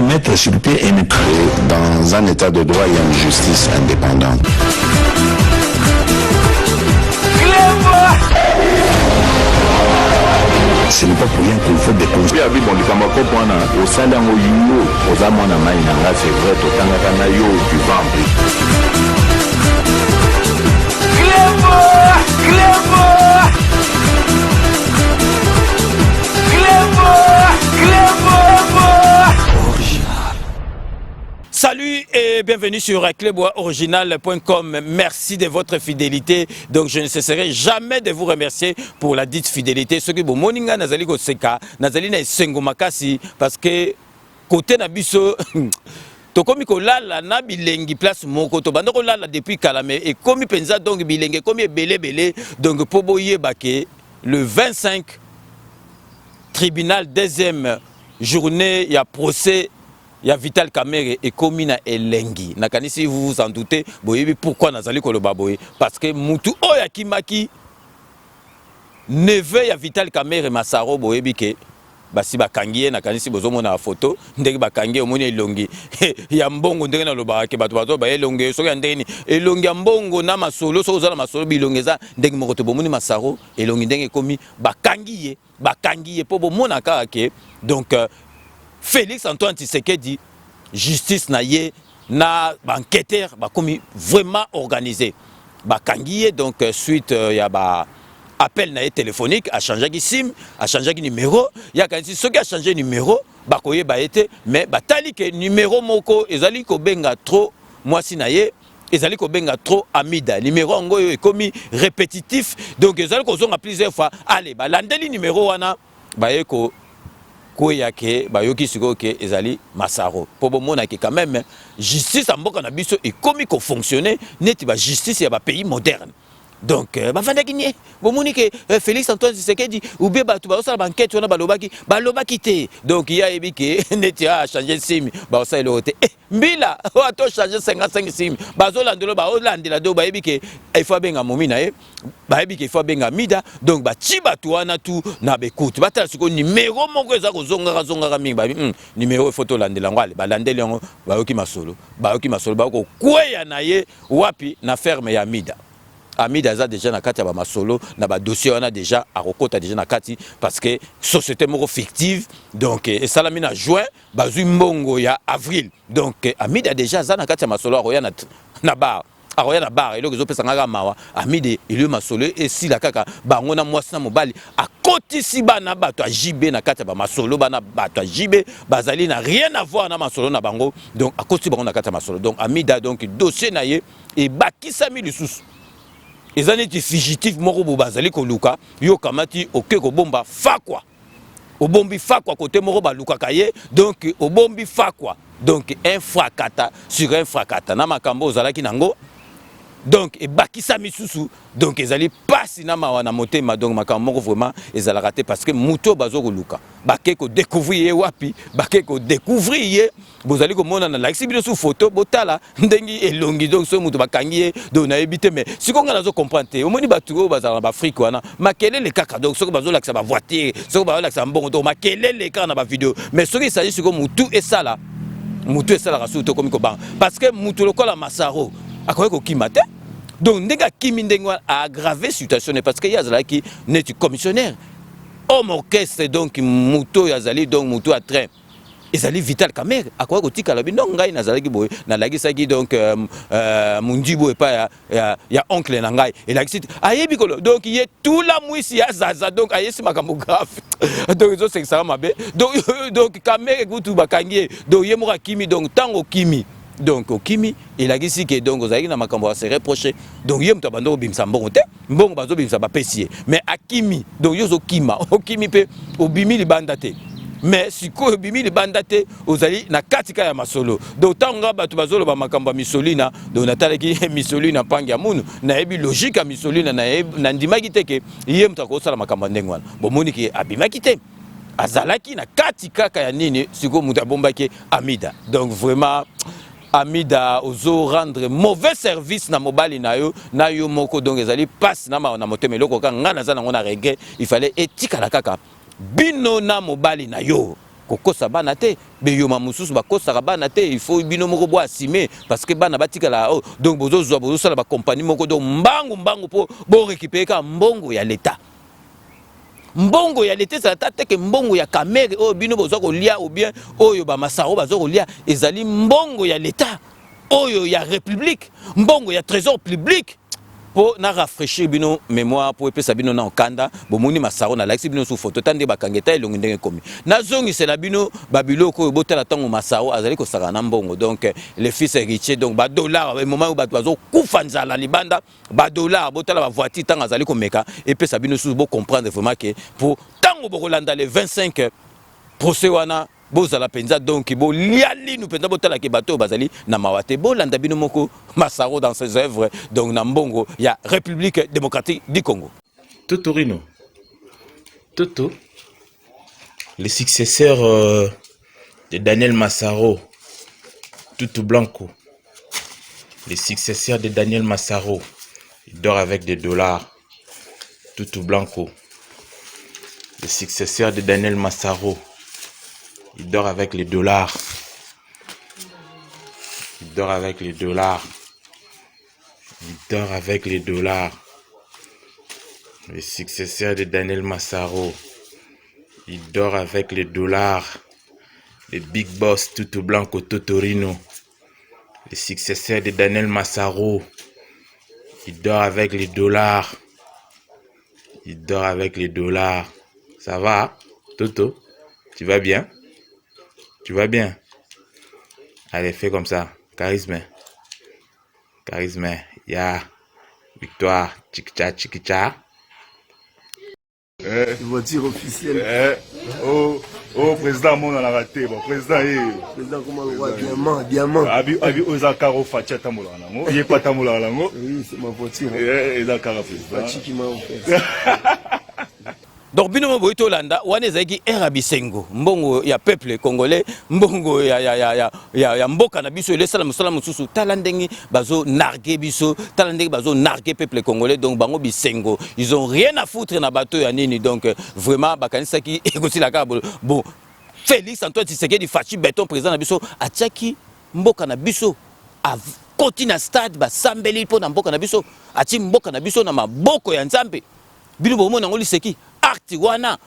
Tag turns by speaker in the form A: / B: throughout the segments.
A: mettre sur pied une...
B: Dans un état de droit, il y a une justice indépendante.
A: Ce n'est pas pour rien qu'il faut des causes.
C: Salut et bienvenue sur cleboisoriginal.com. Merci de votre fidélité. Donc je ne cesserai jamais de vous remercier pour la dite fidélité. Ce que vous moninga nazali ko seka, nazali na sengo makasi parce que côté na biso tokomi ko lala na bilengi place moko to banda ko lala depuis kalame et komi penza donc bilenge komi belé donc po boye baké le 25 tribunal deuxième journée il y a procès. Il y a Vital Kamerhe et Komina Elengi. Si vous vous en doutez, pourquoi Nazali Kolobaboye? Parce que Moutou Oya Kimaki, neveu ya Vital Kamerhe Masaro Boyebike, basi bakangiye nakanisi bozomo na photo, ndenge bakangiye omoni elongi. Ya mbongo ndenge na lobake bato bato ba elongi soki ndeni elongi ya mbongo na masolo so ozala masolo bilongeza ndenge mokoto bomoni Masaro elongi ndenge komi bakangiye po bomona kaka ke donc Félix Antoine Tshisekedi, justice na ye, na enquêteur, comme vraiment organisé. Bakangiye, donc suite il y a appel na téléphonique, a changé de SIM, a changé de numéro. Il y a quand ceux qui a changé de numéro, bakoye ba été, mais batali que numéro moko, ezali ko benga trop, moi si na ye, ezali ko benga trop Amida. Numéro ngo est commis répétitif, donc ezali ko zonga plusieurs fois. Allez, landeli numéro wana, ko Koyake, bayoki siko ke ezali Masaro. Pour mona ke quand même justice en mboka na biso et comme il fonctionner neti ba justice ya ba pays moderne. Donc ba vanda gagné. Bo moni ke Félix Antoine Tshisekedi ou bien ba tu ba osala banquette wana balobaki te. Donc il y a ebike neti a changer sim ba osala lote. Mbila o ato changer 55 sim. Ba zolandelo ba olandela do ba ebike il faut benga momina ba ebike il faut benga mida donc ba chiba tu wana tu na bekouti. Ba tala siko numéro moko eza ko zonga mingi ba numéro photo landela ngwale ba landeli ngo ba yoki masolo ba ko kweya na ye wapi na ferme ya mida. Amida a déjà na kati ya masolo na ba dossier on a déjà à rekota déjà na kati parce que société moko fictive donc et salamina na juin bazui mbongo ya avril donc Amida déjà za na kati ya masolo aroya na bar aroya na bar eloko zo pesa ngaka mawa Amida ile masolo et si la kaka bango na mwasi na mobali akotisi bana bato a JB na kati ya masolo bana bato a JB bazali na rien à voir na masolo na bango donc akotisi bango na kati ya masolo donc Amida donc dossier na ye et bakisami lisusu. Les années de fugitifs moro bazali ko luka yo kamati oke ko bomba fakwa obombi fakwa côté moro ba luka kaye donc obombi fakwa donc un fracata sur un fracata na makambo zalaki nango donc et bakisa misusu donc ezali pasi na mawa na motema donc makambo vraiment ezala raté parce que muto bazo ko luka bake ko découvrir wapi bake ko découvrir bozali ko mona na like sibilo sous photo botala ndengi elongi donc so muto bakangiye donc na ebité mais siko nga nazo comprendre omoni batuko bazala ba Afrique wana makelele kaka donc soko bazo lakisa ba voiture soko bazo lakisa mbongo donc makelele kaka na ba vidéo mais soki il s'agit siko mutu et ça là mutu et ça la rasu to komiko bang parce que mutu lokola Masaro akoye ko kimate donc ndega kimi ndengwa a aggravé situation parce que yazala ki neti commissionnaire homme orchestre donc muto yazali donc muto à train ezali Vital Kamerhe akoye ko tikala bi non ngai nazalaki boye na lagisaki donc mundibo e pa ya oncle na ngai et la site ayebi ko donc il est tout la mwisi ya zaza donc ayesi makambo grave donc zo c'est ça mabe donc Kamerhe kutu bakangie donc yemoka kimi donc tango kimi donc Okimi il a dit que donc vous avez na makambo à se reprocher donc yem to bando bimsa mbongo te mbongo bazo bimsa ba pesier mais Akimi donc yozo kima Okimi pe obimi libanda te mais siko obimi libanda te ozali na katika ya masolo donc tanga batu bazolo ba makambo misolina donc natalaki misolina pangi ya munu na ebi logique ya misolina na ndimaki te ke yem to ko sala makambo ndengwana bomoni ki abimaki te azalaki na katika ya nini siko muta bombaki Amida donc vraiment Amida ozo rendre mauvais service na mobali na yo moko donc ezali passe na motema eloko ka ngana za na ngona reggae il fallait etika la kaka bino na mobali na yo kokosa bana te beyoma mususu bakosa bana te il faut bino moko bo assumer parce que bana batika la donc bozo sala ba compagnie moko donc mbangu po bo récupérer ka mbongo ya l'état mbongo ya l'état ça tate que mbongo ya kamere bino bozo ko lia ou bien oyo ba masaro bazo ko lia ezali mbongo ya l'état oyo ya république mbongo ya trésor public pour na rafraîchir bino mémoire pour epesa bino na okanda bomoni masaro na like bino sous photo tande bakangeta elongi ndenge komi na zongi c'est la bino babiloko botala tango masaro azali ko saka na mbongo donc les fils héritiers donc ba dollar au moment où ba bazo kufanza la libanda ba dollar botala ba voiture tango azali ko meka epesa bino sous bo comprendre vraiment que pour tango bokolanda les 25 procès wana bozala penza donc bo liali nous penza botala ke bato bazali na mawate bo landa bino moko masaro dans ses œuvres donc na mbongo ya République démocratique du Congo.
D: Totorino Toto le successeur de Daniel Massaro Tutu Blanco, le successeur de Daniel Massaro, il dort avec des dollars. Tutu Blanco, le successeur de Daniel Massaro, il dort avec les dollars. Il dort avec les dollars. Il dort avec les dollars. Le successeur de Daniel Massaro, il dort avec les dollars. Le big boss Tutu Blanco Totorino, le successeur de Daniel Massaro, il dort avec les dollars. Il dort avec les dollars. Ça va, Toto? Tu vas bien? Tu vas bien? Allez, fais comme ça. Charisme. Charisme. Ya. Victoire. Chikicha, chikicha.
E: Voiture officielle.
F: Président, mon a raté. Président,
E: comment le roi diamant.
F: Abi Ozakaro Fatia Tamola. Il n'est pas Tamola.
E: Oui, c'est ma voiture.
F: Ezakara président.
E: Fachi qui m'a offert.
C: Donc bino boito landa wane zaki erabisengo mbongo ya peuple congolais mbongo ya mboka na biso le salam mususu talandengi bazo narguer biso talandengi bazo narguer peuple congolais donc bango bisengo ils ont rien à foutre na bateau ya nini donc vraiment bakanisa ki ekosi la ka bon Félix Antoine Tshisekedi fachi béton président na biso atiaki mboka na biso a kotina stade ba sambeli po na mboka na biso ati mboka na biso na maboko ya nzambe bino bomona ngoli seki acte wana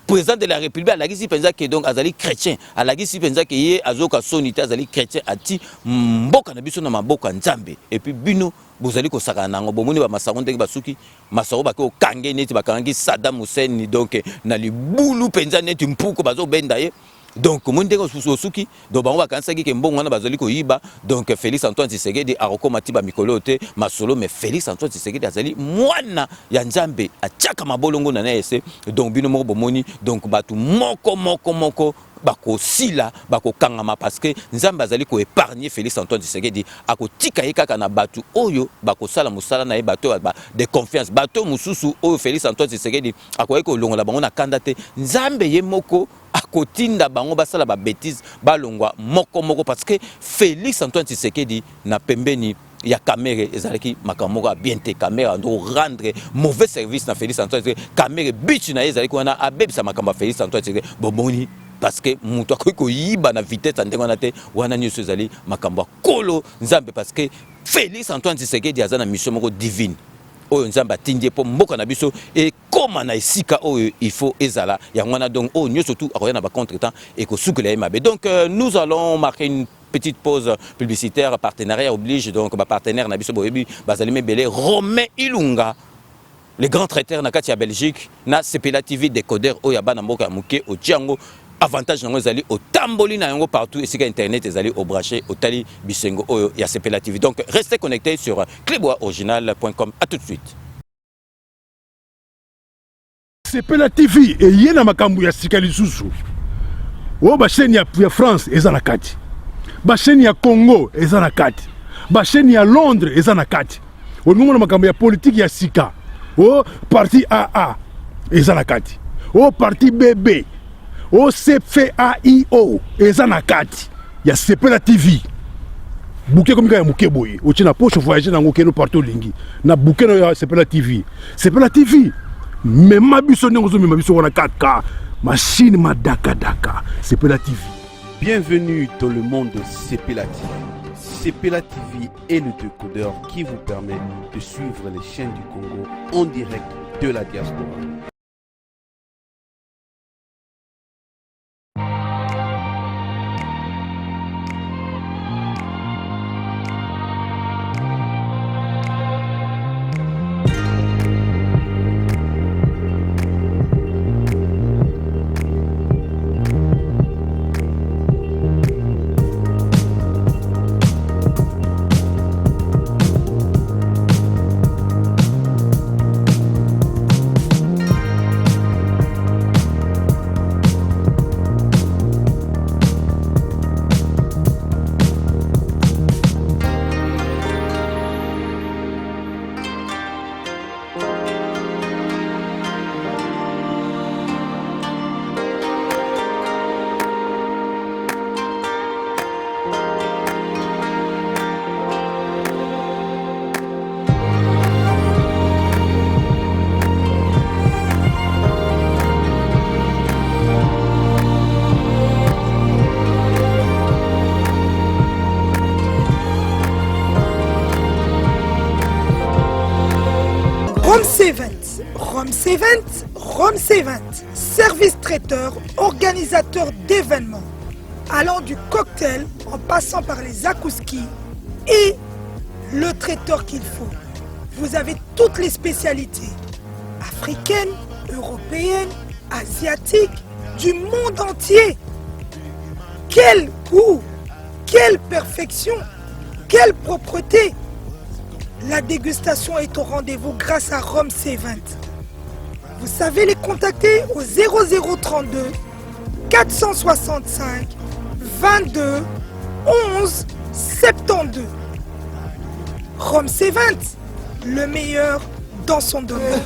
C: président de la République alagisi penza que donc azali chrétien alagisi penza que ye azoka sonité azali chrétien ati mboka na biso na maboko nzambe et puis bino bozali ko saka nango bomoni ba masango ndenge basuki masaro bako kange neti bakangi Saddam Hussein donc na libulu penza neti mpuko bazo benda ye donc monde ko suki do bango bakansaki ke mbongo wana bazali ko yiba donc Félix Antoine Tshisekedi arokomati ba mikolo te masolo mais Félix Antoine Tshisekedi azali mwana ya nzambe atiaka mabolongo na ese donc bino moko bomoni donc batu moko bako sila bako kangama parce que nzambe azali ko épargner Félix Antoine Tshisekedi akotika ye kaka na batu oyo bako sala musala na ye bato de confiance bato mususu oyo Félix Antoine Tshisekedi akoyeko olongola bango na kanda te nzambe ye moko akotinda bango basala ba bêtise balongwa moko parce que Félix Antoine Tshisekedi na pembeni ya Kamere ezalaki makamoko a bien te Kamere ndo rendre mauvais service na Félix Antoine Tshisekedi Kamere bitch na ezalaki wana abebisa makamba Félix Antoine Tshisekedi bomoni parce que muto akoki yiba na vitesse ndenge wana te wana nyuso ezali makambo kolo nzambe parce que Félix Antoine Tshisekedi azana mission moko divine oyo nzamba tindie po mboka na biso et koma na esika oyo il faut ezala ya ngwana donc oyo nyonso tout akoya na ba contretemps et ko sukela mabe donc nous allons marquer une petite pause publicitaire partenariat oblige donc ba partenaire na biso boyebi bazali mebele Romain Ilunga le grand traiteur na kati ya Belgique na Sepela TV décodeur oyo bana mboka muke o Django avantage nango ezali au tamboli na yango partout et sur internet ezali au branché au tali bisengo oyo ya Sepela TV. Donc restez connectés sur cleboisoriginal.com. À tout de suite.
G: Sepela TV et yena makambu ya sikali susu. O ba chaîne ya France eza na kati. Ba chaîne ya Congo eza na kati. Ba chaîne ya Londres eza na kati. O ngomona makambu ya politique ya sika. O parti AA eza na kati. O parti BB O CFAIO eza na kati ya Sepela TV. Bouquet comme ya muke boye. O tina poche voyager na ngokeno partout lingi. Na bouquet na Sepela TV. Sepela TV. Même ma biso nengo zo même biso wana 4K. machine Madaka Daka, Sepela TV.
H: Bienvenue dans le monde de Sepela TV. Sepela TV est le décodeur qui vous permet de suivre les chaînes du Congo en direct de la diaspora.
I: Rome C20, service traiteur, organisateur d'événements, allant du cocktail en passant par les akouskis et le traiteur qu'il faut. Vous avez toutes les spécialités, africaines, européennes, asiatiques, du monde entier. Quel goût, quelle perfection, quelle propreté. La dégustation est au rendez-vous grâce à Rome C20. Vous savez les contacter au 0032 465 22 11 72. Rome C20, le meilleur dans son domaine.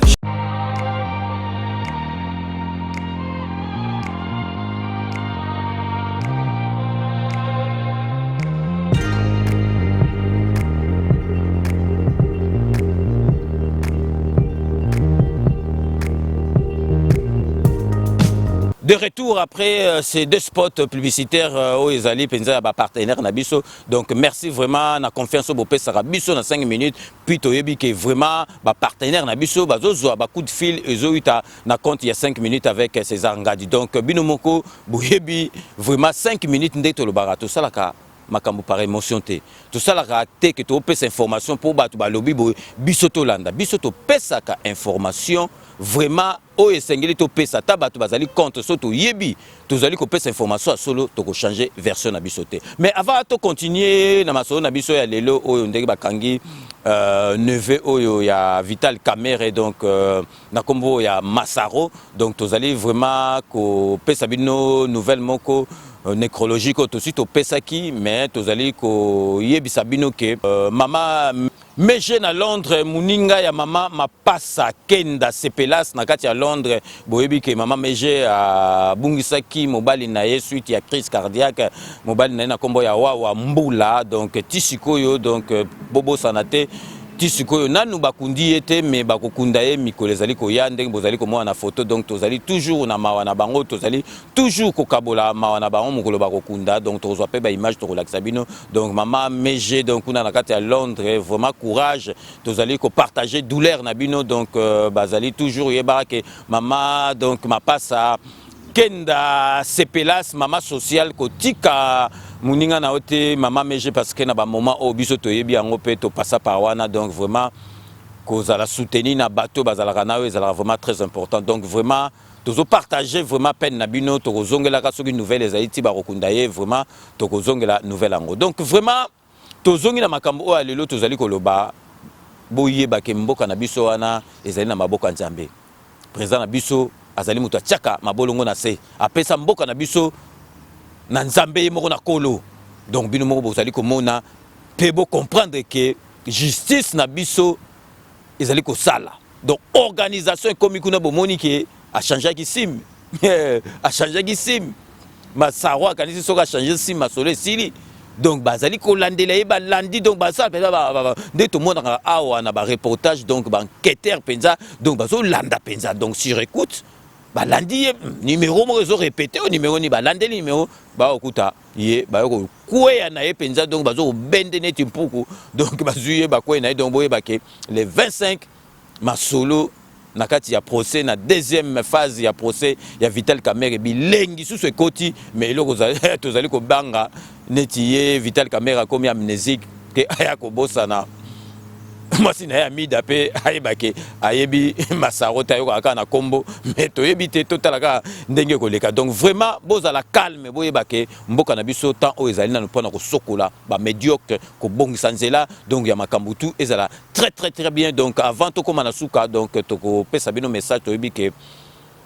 C: De retour après ces deux spots publicitaires où ils allaient penser à partenaire Nabiso. Donc merci vraiment la confiance au Bopé Sarabiso dans 5 minutes. Puis Toyebi qui est vraiment partenaire Nabiso. Bazozo a coup de fil et Zoïta na compte il y a 5 minutes avec César Ngadi. Donc Binomoko Boyebi vraiment 5 minutes n'était le barato salaka. Makambo par émotion te tout ça la raté que tu pèse information pour battre lobby bisoto landa bisoto pesa ka information vraiment o esengeli to pesa ta battu bazali compte soto yebi tu zali ko pesa information solo to ko changer version na bisoté mais avant to continuer na masolo na biso ya lelo oyo ndenge bakangi neveu oyo ya Vital Kamerhe donc na kombo ya Massaro donc tu zali vraiment ko pesa bino nouvelle moko nécrologique aussi to pesaki mais tozali ko yebisa bino ke mama meje na Londres muninga ya mama mapasa kenda sepelas na kati ya Londres boyebi ke mama meje a bungisaki mobali na ye suite ya crise cardiaque mobali na kombo ya Wawa Mbula donc tisikoyo donc bobo sanate tisikoyo nanu bakundi ete mais bakokunda ye mikolo ezali koya ndenge bozali komona na photo donc tozali toujours na mawa na bango tozali toujours kokabola mawa na bango mokolo bakokunda donc tozwa pe ba image tokolakisa bino donc mama meje donc kuna na kati ya Londres vraiment courage tozali ko partager douleur na bino donc bazali toujours yeba ke mama donc mapasa kenda sepelas mama social kotika muninga na ote mama meje parce que na ba moment au biso to yebi yango pe to passa par wana donc vraiment cause la soutenir na bateau bazala kana ezala vraiment très important donc vraiment tozo partager vraiment peine na bino to kozongela ka soki nouvelle ezaliti ba kokunda ye vraiment to kozongela nouvelle yango donc vraiment tozongi na makambo o alelo tozali koloba boyeba ke mboka na biso wana ezali na maboka nzambe président na biso azali mutu atiaka mabolongo na se apesa mboka na biso na nzambe moko na kolo donc bino moko bozali komona pe bo comprendre que justice na biso ezali ko sala donc organisation comme kuna bomoni ke a changer ki sim a changer ki sim Massaro kanisi soka changer sim masole sili donc bazali ko landela e ba landi donc basala penza de tout monde awa na ba reportage donc ba enquêteur penza donc bazo landa penza donc si écoute balandi ye numéro moko ezo répété au numéro ni balandeli numéro baokuta ye bakweya na ye mpenza donc bazokobende neti mpuku donc bazwi ye bakweya na ye donc boyebake le 25 masolo na kati ya procès na deuxième phase ya procès ya Vital Kamerhe bilengi susu ekoti mais eloko tozali kobanga neti ye Vital Kamerhe akomi amnésique ke aya kobosana mwasi na ye amida mpe ayebake ayebi Masaro te ayoka kaka na kombo mais toyebi te totalaka ndenge koleka donc vraiment bozala calme boyebake mboka na biso temps oyo ezali nanu mpona kosokola bamédiocre kobongisa nzela donc ya makambo tu ezala très bien donc avant tokóma na suka donc tokopesa bino message toyebi ke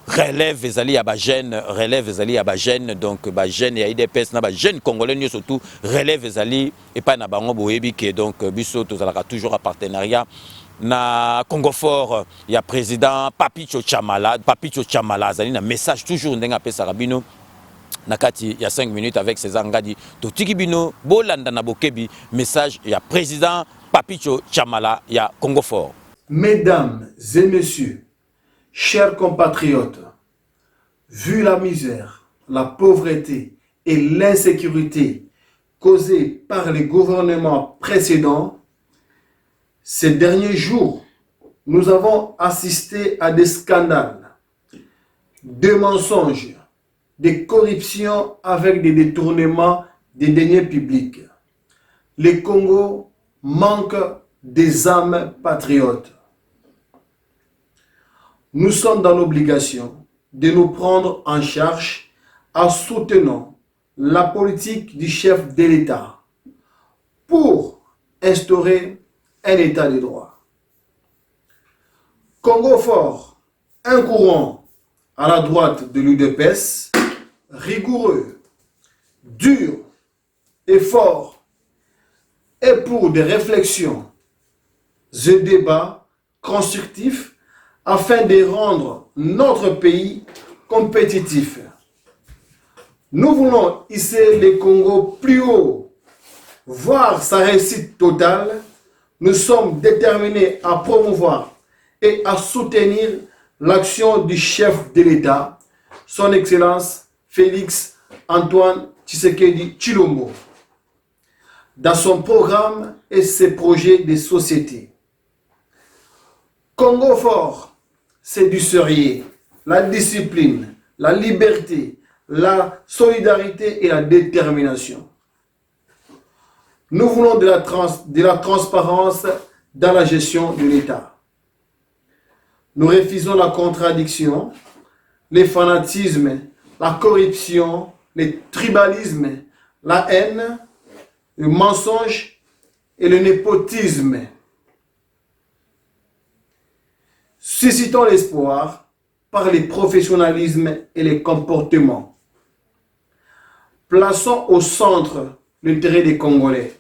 C: relève ezali ya bagene relève ezali ya bagene donc bagene ya IDPS na bagene congolais nyonso surtout relève ezali epai na bango boyebi ke donc biso tozalaka toujours en partenariat na Congo Fort ya président Papicho Chamala azali na message toujours ndenge apesaka bino na kati ya 5 minutes avec César Ngadi totiki bino bolanda na bokebi message ya président Papicho Chamala ya Congo Fort.
E: Mesdames et messieurs, chers compatriotes, vu la misère, la pauvreté et l'insécurité causées par les gouvernements précédents, ces derniers jours, nous avons assisté à des scandales, des mensonges, des corruptions avec des détournements des deniers publics. Le Congo manque des âmes patriotes. Nous sommes dans l'obligation de nous prendre en charge en soutenant la politique du chef de l'État pour instaurer un État de droit. Congo Fort, un courant à la droite de l'UDPS, rigoureux, dur et fort, et pour des réflexions et débats constructifs afin de rendre notre pays compétitif. Nous voulons hisser le Congo plus haut, voir sa réussite totale. Nous sommes déterminés à promouvoir et à soutenir l'action du chef de l'État, son Excellence Félix Antoine Tshisekedi Tshilombo, dans son programme et ses projets de société. Congo Fort, c'est du sérieux, la discipline, la liberté, la solidarité et la détermination. Nous voulons de la transparence dans la gestion de l'État. Nous refusons la contradiction, les fanatismes, la corruption, le tribalisme, la haine, le mensonge et le népotisme. Suscitons l'espoir par le professionnalisme et les comportements. Plaçons au centre l'intérêt des Congolais.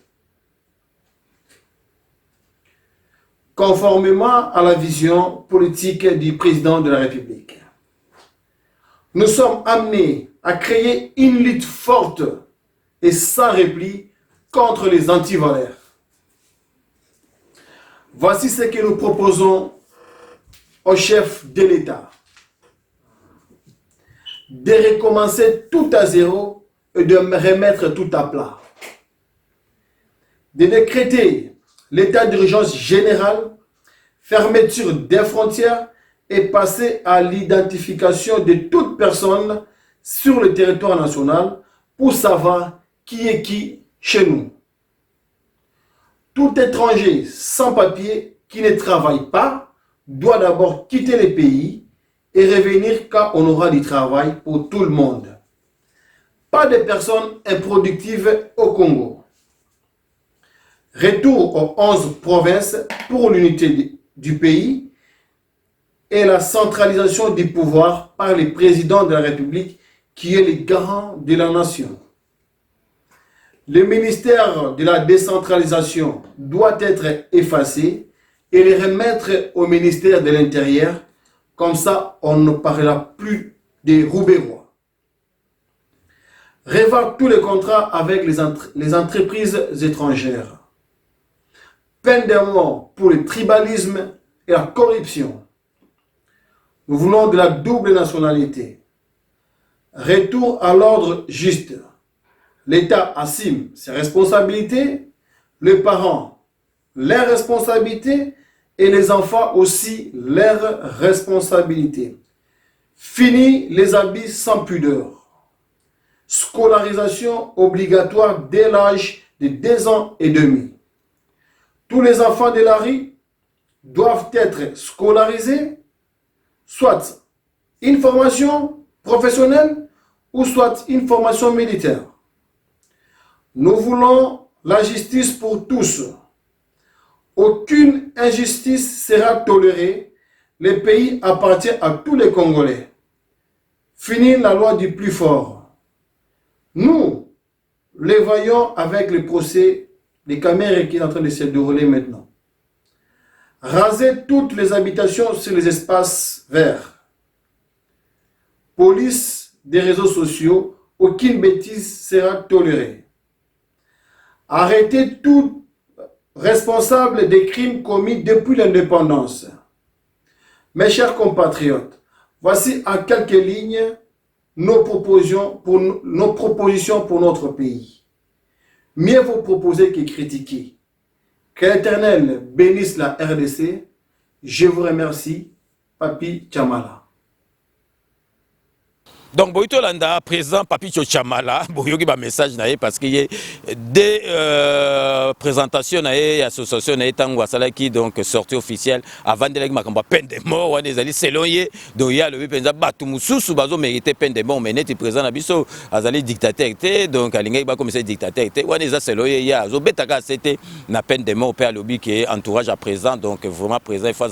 E: Conformément à la vision politique du président de la République, nous sommes amenés à créer une lutte forte et sans repli contre les antivaleurs. Voici ce que nous proposons au chef de l'État: de recommencer tout à zéro et de remettre tout à plat, de décréter l'état d'urgence général, fermeture des frontières et passer à l'identification de toute personne sur le territoire national pour savoir qui est qui chez nous. Tout étranger sans papier qui ne travaille pas doit d'abord quitter le pays et revenir quand on aura du travail pour tout le monde. Pas de personnes improductives au Congo. Retour aux 11 provinces pour l'unité du pays et la centralisation du pouvoir par le président de la République qui est le garant de la nation. Le ministère de la décentralisation doit être effacé et le remettre au ministère de l'Intérieur. Comme ça, on ne parlera plus des Roubaix-Rois. Revoir tous les contrats avec les entreprises étrangères. Peine de mort pour le tribalisme et la corruption. Nous voulons de la double nationalité. Retour à l'ordre juste. L'État assume ses responsabilités, les parents leurs responsabilités et les enfants aussi leurs responsabilités. Fini les habits sans pudeur. Scolarisation obligatoire dès l'âge de 2 ans et demi. Tous les enfants de la rue doivent être scolarisés, soit une formation professionnelle ou soit une formation militaire. Nous voulons la justice pour tous. Aucune injustice sera tolérée. Le pays appartient à tous les Congolais. Fini la loi du plus fort. Nous les voyons avec le procès des caméras qui est en train de se dérouler maintenant. Raser toutes les habitations sur les espaces verts. Police des réseaux sociaux, aucune bêtise sera tolérée. Arrêtez tout responsable des crimes commis depuis l'indépendance. Mes chers compatriotes, voici en quelques lignes nos propositions pour notre pays. Mieux vaut proposer que critiquer. Que l'Éternel bénisse la RDC. Je vous remercie, Papi Chamala.
C: Donc, Boito Landa, président Papi Chamala, Boyogi ba message naé parce qu'il y a des présentations naé, association naé tango qui donc sortie officielle avant de la peine de mort, on est allé selon yé, donc il y a le penza batu mususu bazo mérité peine de mort, mais net président Nabiso, azali dictateur était, donc alinga ba comme c'est dictateur était, on est selon yé, ya zo betaka c'était na peine de mort père lobby qui est entourage à présent, donc vraiment présent il faut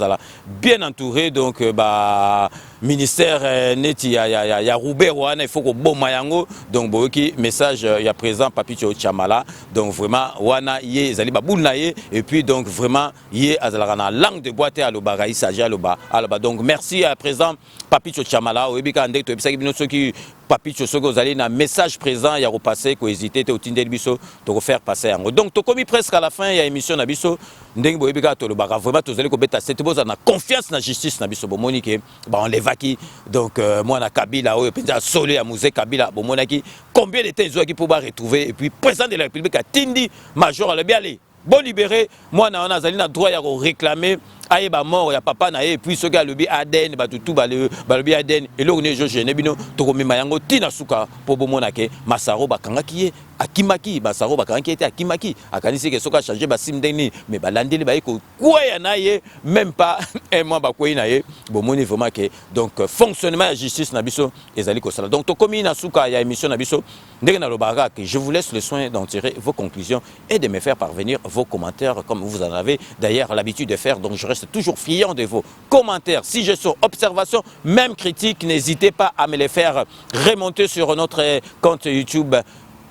C: bien entouré, donc bah ministère net il y a il faut que bon mayango donc boki message il y a présent Papi Chamala donc vraiment wana yé zali baboul naé et puis donc vraiment yé azalana langue de boîte à l'oba il s'agit à l'oba donc merci à présent Papi Chamala obika ndek to ebisa bino soki Papi Chosoko zali na message présent il y a repassé ko hésiter te otindel biso to faire passer yango donc to komi presque à la fin il y a émission na biso ndenge boyebika to lobaka vraiment to zali ko beta cette boza na confiance na justice na biso bomoni ke ba on l'évaki donc moi na Kabila oyo penza solo ya musée Kabila bomonaki combien de temps ils ont qui pour retrouver et puis président de la République a tindi major le bien aller bon libéré moi na on azali na droit ya réclamer aye ba mort ya papa na et puis ce gars le bi Aden ba tout ba le bi Aden et le ne je ne bino to ko mema yango tina suka po bomona ke Masaro bakanga ki akimaki Masaro bakanga ki était akimaki akanisi ke soka changer ba simdeni mais ba landeli ba ko quoi ya na ye même pas un mois ba ko na ye bomoni vraiment que donc fonctionnement de justice na biso ezali ko sala donc to komi na suka ya émission na biso ndenge na lobaka que je vous laisse le soin d'en tirer vos conclusions et de me faire parvenir vos commentaires comme vous en avez d'ailleurs l'habitude de faire donc je reste toujours friand de vos commentaires. Si je suis observation, même critique, n'hésitez pas à me les faire remonter sur notre compte YouTube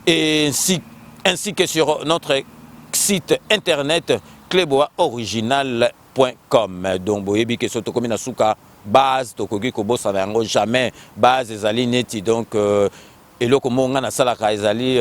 C: et ainsi que sur notre site internet kleboaoriginal.com. Donc, boyebi que soto komina suka base tokoki ko bossa nango jamais base ezali neti donc eloko monga na salaka ezali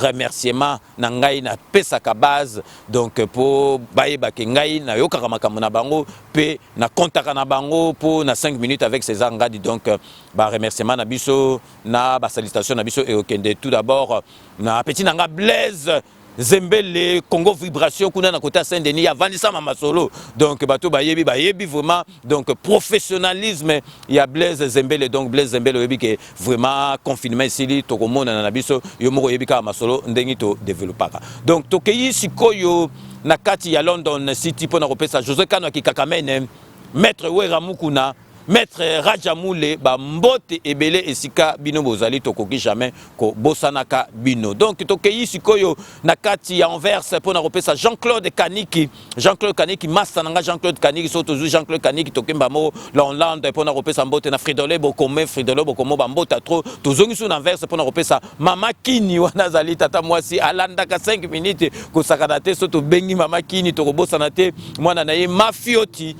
C: remerciement na ngai na pesaka base donc po bayeba ke ngai na yokaka makambo na bango pe na kontaka na bango po na 5 minutes avec César Ngadi donc ba remerciement na biso na ba salutation na biso et okende tout d'abord na petit nanga Blaise Zembele Congo Vibration kuna na côté Saint-Denis ya Vanessa Mamasolo donc bato bayebi vraiment donc professionnalisme ya Blaise Zembele donc Blaise Zembele yebi que vraiment confinement ici to komona na biso yo moko yebi ka masolo ndengi to développaka donc to keyi sikoyo na kati ya London City pona kopesa José Kano ki kakamene maître Wera Mukuna Maître Rajamoule ba mbote ebele esika bino bozali tokoki jamais ko bosanaka bino donc tokeyi sikoyo na kati ya Anvers pona kopesa Jean-Claude Kaniki master nanga Jean-Claude Kaniki soto Jean-Claude Kaniki tokemba mo la Hollande pona kopesa mbote na Fridolin Bokomo ba mbota trop tozongi su na Anvers pona kopesa Mama Kini wana zali tata mwasi alandaka 5 minutes ko sakana te soto bengi Mama Kini toko bosana te mwana na ye Mafioti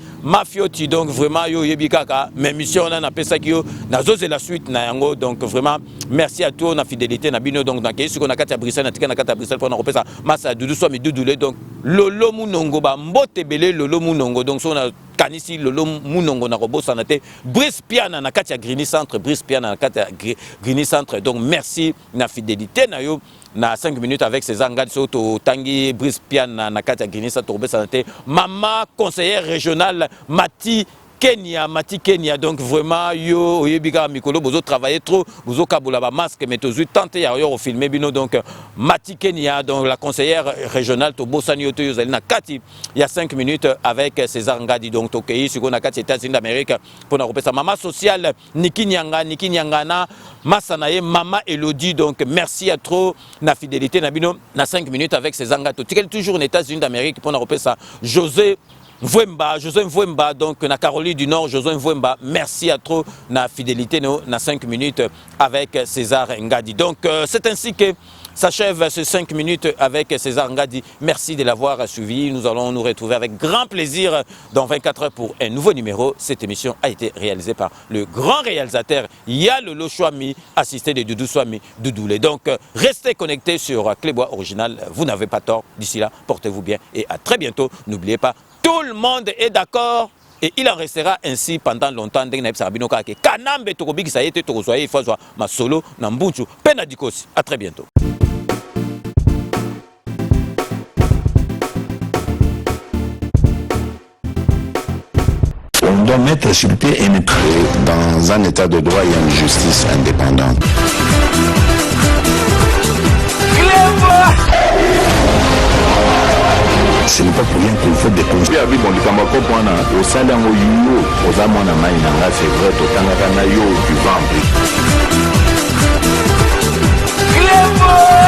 C: donc vraiment yo yebikaka kosala mais mission on a appelé ça qui na zose la suite na yango donc vraiment merci à toi na fidélité na bino donc na kesi qu'on a kati ya Bruxelles na tika na kati ya Bruxelles pour na repesa massa dudu so mi dudule donc lolo munongo ba mbote belé lolo munongo donc so na kanisi lolo munongo na robosa na te Brice Piana na kati ya Green Centre Brice Piana na kati ya Green Centre donc merci na fidélité na yo na 5 minutes avec ces engagés soto tangi Brice Piana na kati ya Green Centre robosa na te maman conseillère régionale Mati Kenya donc vraiment yo oyebika mikolo bozo travailler trop bozo kabola ba masque mais tozu tenter ya yo filmer bino donc Mati Kenya donc la conseillère régionale to bosani yo to yo zali na kati il y a 5 minutes avec César Ngadi donc to kei siko na kati États-Unis d'Amérique pour na repesa maman sociale Niki Nyanga na masanaye maman Elodie donc merci à trop na fidélité na bino na 5 minutes avec César Ngadi to toujours aux États-Unis d'Amérique pour na repesa José Mvwemba, donc na Caroline du Nord, José Mvwemba, merci à trop na fidélité no, na 5 minutes avec César Ngadi. Donc c'est ainsi que s'achève ces 5 minutes avec César Ngadi. Merci de l'avoir suivi. Nous allons nous retrouver avec grand plaisir dans 24 heures pour un nouveau numéro. Cette émission a été réalisée par le grand réalisateur Yalolo Chouami, assisté de Doudou Swami Doudoulé. Donc restez connectés sur Clébois Original. Vous n'avez pas tort. D'ici là, portez-vous bien et à très bientôt. N'oubliez pas, tout le monde est d'accord et il en restera ainsi pendant longtemps. Kanambe tokobiki ça y était tokosoye il faut soit ma solo nambuchu penadikosi. À très bientôt.
A: On doit mettre sur pied un État.
B: Dans un état de droit, il y a une justice indépendante.
A: Ce n'est pas pour rien qu'il faut des conseils.
B: Bien, bon, les camarades, au salaire, aux amants, c'est vrai, tout en yo du ventre.
J: Clébois